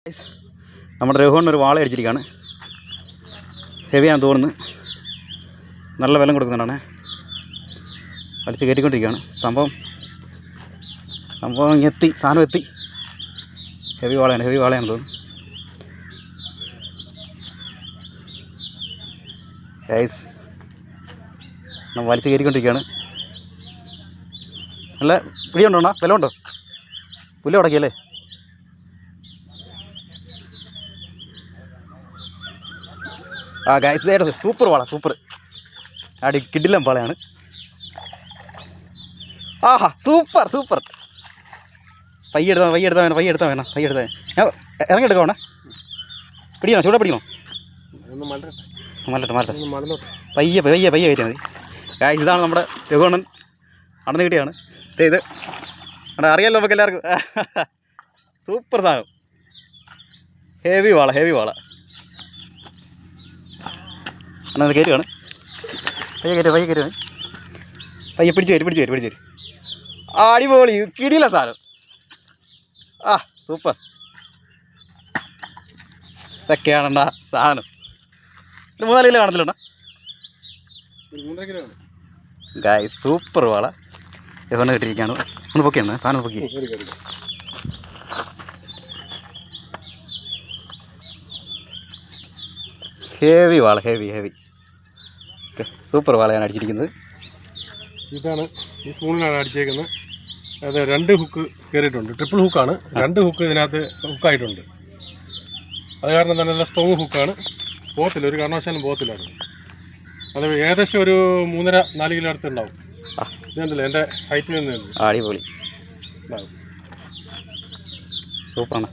നമ്മുടെ രഘുവിനൊരു വാള അടിച്ചിരിക്കുകയാണ്. ഹെവിയാന്ന് തോന്നുന്നു. നല്ല വിലം കൊടുക്കുന്നുണ്ടാണ്. വലിച്ച് കയറ്റിക്കൊണ്ടിരിക്കുകയാണ്. സംഭവം എത്തി, സാധനം എത്തി. ഹെവി വാളയാണ് തോന്നുന്നു. ഗൈസ് നമ്മൾ വലിച്ച് കയറ്റിക്കൊണ്ടിരിക്കുകയാണ്. നല്ല പിടിയുണ്ടോണ്ണാ? വിലമുണ്ടോ? പുല്ല് ഉടക്കിയല്ലേ? ആ ഗൈസ് ഇതായിട്ട് സൂപ്പർ വാള, സൂപ്പർ കിടിലം വാളയാണ്. ആഹാ സൂപ്പർ. പയ്യെടുത്താൽ വേണം. ഞാൻ ഇറങ്ങിയെടുക്കാം. പിടിക്കണോ? ചൂടെ പിടിക്കണോ? മല്ലട്ടെ. പയ്യെ കയറ്റിയാൽ മതി. ഗൈസ് ഇതാണ് നമ്മുടെ രഘുവണ്ണൻ നടന്നു കിട്ടിയാണ്. ഇത് അറിയാമല്ലോ നമുക്ക് എല്ലാവർക്കും. സൂപ്പർ സാധനം. ഹെവി വാള എന്നാൽ കയറ്റുകയാണ്. പയ്യെ കയറ്റുകയാണ്. പയ്യെ പിടിച്ച് വരും. അടിപൊളി കിടില സാധനം. ആ സൂപ്പർ ഇതൊക്കെയാണെണ്ടാ സാധനം. 3-4 കിലോ കാണത്തില്ലണ്ട. ഗായ്സ് സൂപ്പർ വാള എവിടെ കിട്ടിയിരിക്കുകയാണ്. ഒന്ന് പൊക്കിയാണ് സാധനം പൊക്കി. ഹെവി വാള ഓക്കെ സൂപ്പർ വാളയാണ് അടിച്ചിരിക്കുന്നത്. ഇതാണ് ഈ സ്പൂണിലാണ് അടിച്ചേക്കുന്നത്. അത് 2 ഹുക്ക് കയറിയിട്ടുണ്ട്. ട്രിപ്പിൾ ഹുക്കാണ്. 2 ഹുക്ക് ഇതിനകത്ത് ഹുക്കായിട്ടുണ്ട്. അത് കാരണം തന്നെ നല്ല സ്ട്രോങ് ഹുക്കാണ്. പോകത്തില്ല, ഒരു കാരണവശാലും പോകത്തില്ല. അത് ഏകദേശം ഒരു 3.5-4 കിലോ അടുത്ത് ഉണ്ടാവും. ഇതുണ്ടല്ലോ എൻ്റെ ഹൈറ്റിൽ നിന്ന്. അടിപൊളി സൂപ്പറാണ്.